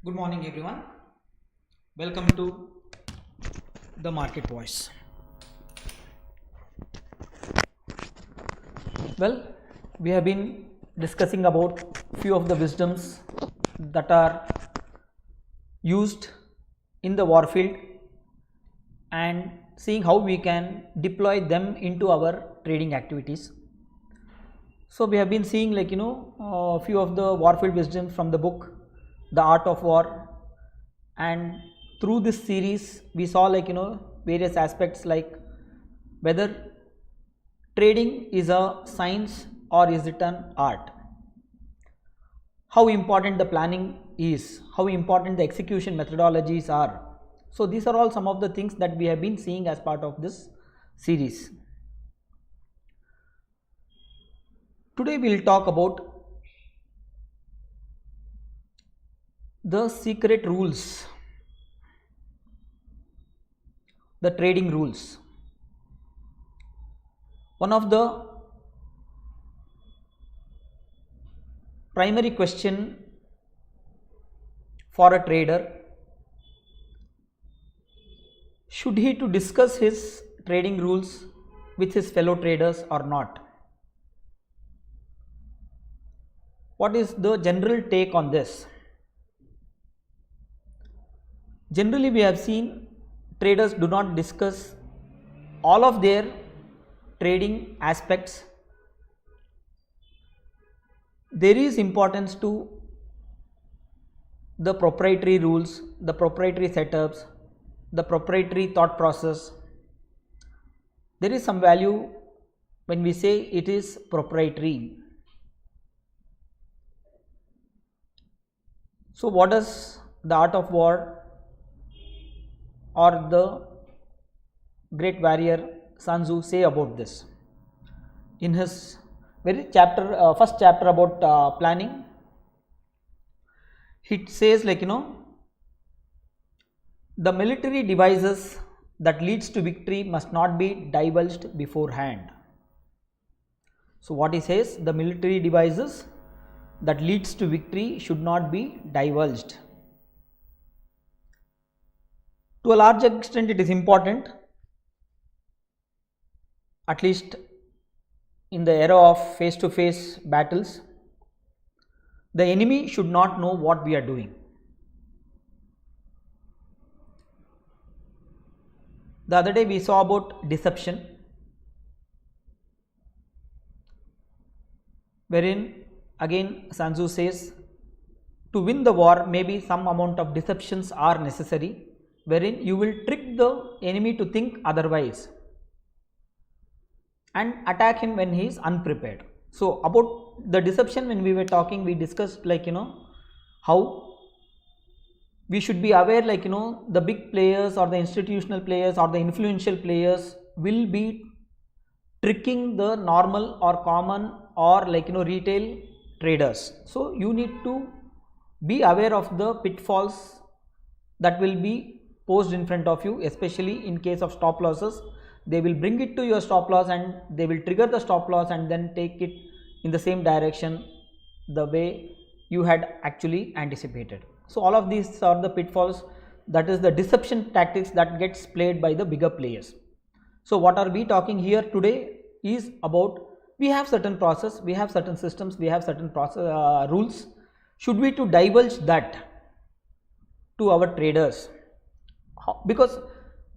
Good morning, everyone. Welcome to the Market Voice. Well, we have been discussing about few of the wisdoms that are used in the warfield and seeing how we can deploy them into our trading activities. So we have been seeing a few of the warfield wisdoms from the book The Art of War, and through this series we saw various aspects like whether trading is a science or is it an art, how important the planning is, how important the execution methodologies are. So these are all some of the things that we have been seeing as part of this series. Today we will talk about the secret rules, the trading rules. One of the primary question for a trader, should he to discuss his trading rules with his fellow traders or not? What is the general take on this? Generally, we have seen traders do not discuss all of their trading aspects. There is importance to the proprietary rules, the proprietary setups, the proprietary thought process. There is some value when we say it is proprietary. So what does the Art of War or the great warrior SunTzu say about this? In his first chapter about planning, he says the military devices that leads to victory must not be divulged beforehand. So what he says, the military devices that leads to victory should not be divulged. To a large extent it is important, at least in the era of face to face battles. The enemy should not know what we are doing. The other day we saw about deception, wherein again SunTzu says to win the war maybe some amount of deceptions are necessary, wherein you will trick the enemy to think otherwise and attack him when he is unprepared. So about the deception, when we were talking, we discussed how we should be aware the big players or the institutional players or the influential players will be tricking the normal or common or retail traders. So you need to be aware of the pitfalls that will be posed in front of you, especially in case of stop losses. They will bring it to your stop loss and they will trigger the stop loss and then take it in the same direction the way you had actually anticipated. So all of these are the pitfalls, that is the deception tactics that gets played by the bigger players. So what are we talking here today is about, we have certain process, we have certain systems, we have certain process, rules. Should we to divulge that to our traders? Because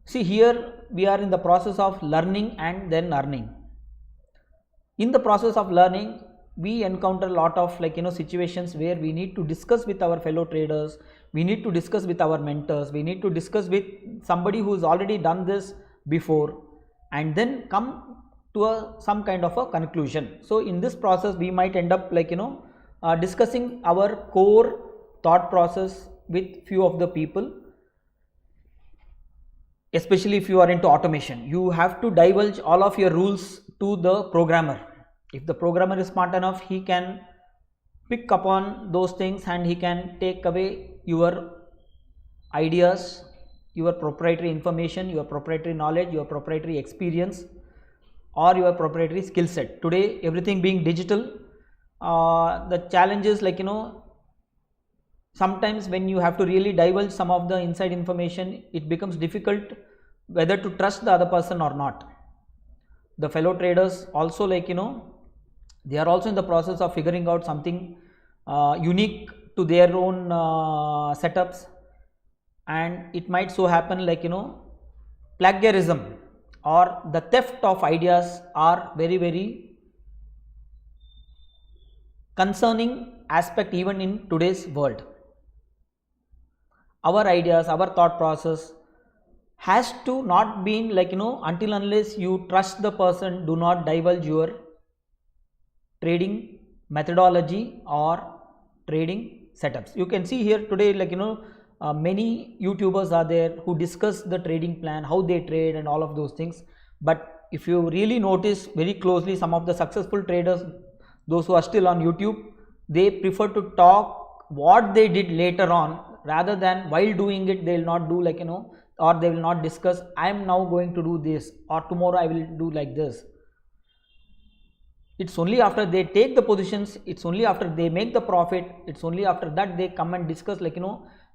see, here we are in the process of learning and then earning. In the process of learning, we encounter a lot of situations where we need to discuss with our fellow traders, we need to discuss with our mentors, we need to discuss with somebody who has already done this before and then come to some kind of a conclusion. So in this process we might end up discussing our core thought process with few of the people. Especially if you are into automation, you have to divulge all of your rules to the programmer. If the programmer is smart enough, he can pick upon those things and he can take away your ideas, your proprietary information, your proprietary knowledge, your proprietary experience or your proprietary skill set. Today everything being digital, the challenge is sometimes when you have to really divulge some of the inside information, it becomes difficult whether to trust the other person or not. The fellow traders also, like they are also in the process of figuring out something unique to their own setups, and it might so happen, like plagiarism or the theft of ideas are very concerning aspect even in today's world. Our ideas, our thought process has to not been, like until unless you trust the person, do not divulge your trading methodology or trading setups. You can see here today, like many YouTubers are there who discuss the trading plan, how they trade and all of those things. But if you really notice very closely, some of the successful traders, those who are still on YouTube, they prefer to talk what they did later on, rather than while doing it they will not do, like or they will not discuss, I am now going to do this, or tomorrow I will do like this. It's only after they take the positions, it's only after they make the profit, it's only after that they come and discuss, like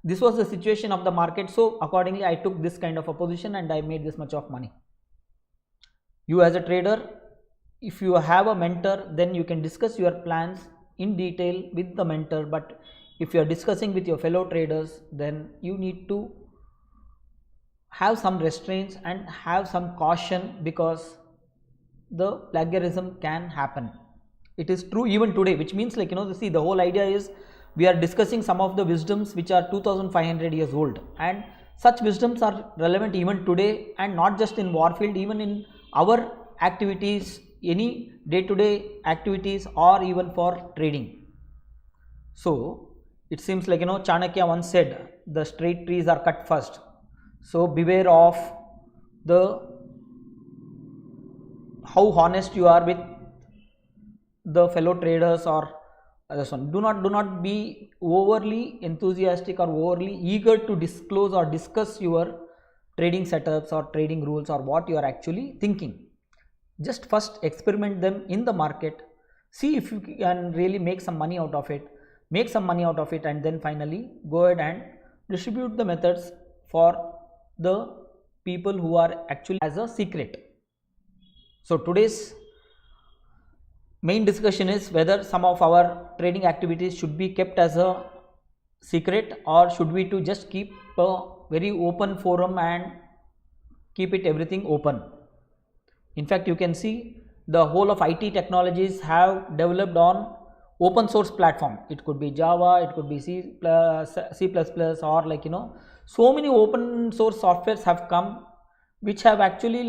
this was the situation of the market, so accordingly I took this kind of a position and I made this much of money. You as a trader, if you have a mentor, then you can discuss your plans in detail with the mentor. But if you are discussing with your fellow traders, then you need to have some restraints and have some caution, because the plagiarism can happen. It is true even today, which means, like see, the whole idea is we are discussing some of the wisdoms which are 2500 years old, and such wisdoms are relevant even today, and not just in warfield, even in our activities, any day-to-day activities, or even for trading. So it seems like Chanakya once said, the straight trees are cut first. So beware of how honest you are with the fellow traders or others. Do not be overly enthusiastic or overly eager to disclose or discuss your trading setups or trading rules or what you are actually thinking. Just first experiment them in the market, see if you can really make some money out of it, and then finally go ahead and distribute the methods for the people who are actually as a secret. So today's main discussion is whether some of our trading activities should be kept as a secret, or should we to just keep a very open forum and keep it everything open. In fact, you can see the whole of IT technologies have developed on open source platform. It could be Java, it could be C++, or like so many open source softwares have come, which have actually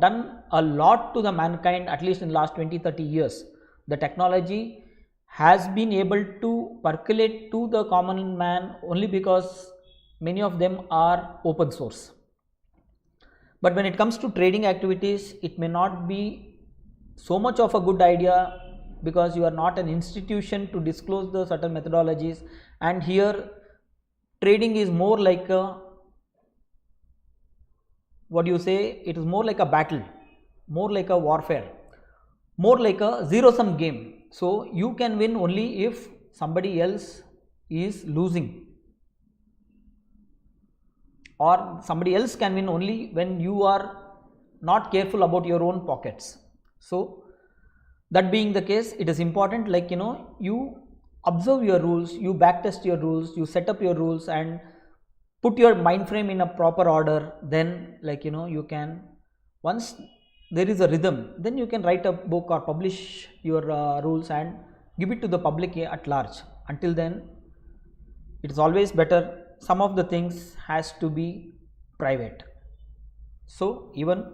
done a lot to the mankind, at least in last 20-30 years. The technology has been able to percolate to the common man only because many of them are open source. But when it comes to trading activities, it may not be so much of a good idea, because you are not an institution to disclose the certain methodologies, and here trading is more like a, what do you say, it is more like a battle, more like a warfare, more like a zero-sum game. So you can win only if somebody else is losing, or somebody else can win only when you are not careful about your own pockets. So that being the case, it is important, you observe your rules, you backtest your rules, you set up your rules and put your mind frame in a proper order. Then you can, once there is a rhythm, then you can write a book or publish your rules and give it to the public at large. Until then, it is always better, some of the things has to be private. So even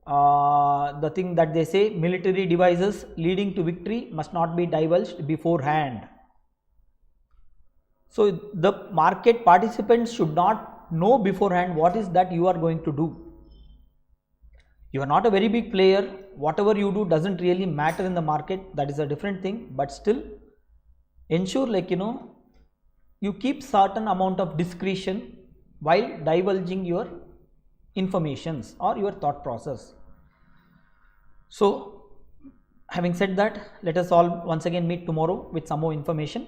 the thing that they say, military devices leading to victory must not be divulged beforehand. So the market participants should not know beforehand what is that you are going to do. You are not a very big player, whatever you do doesn't really matter in the market, that is a different thing, but still ensure you keep certain amount of discretion while divulging your informations or your thought process. So having said that, let us all once again meet tomorrow with some more information.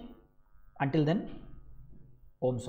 Until then, Om Swa.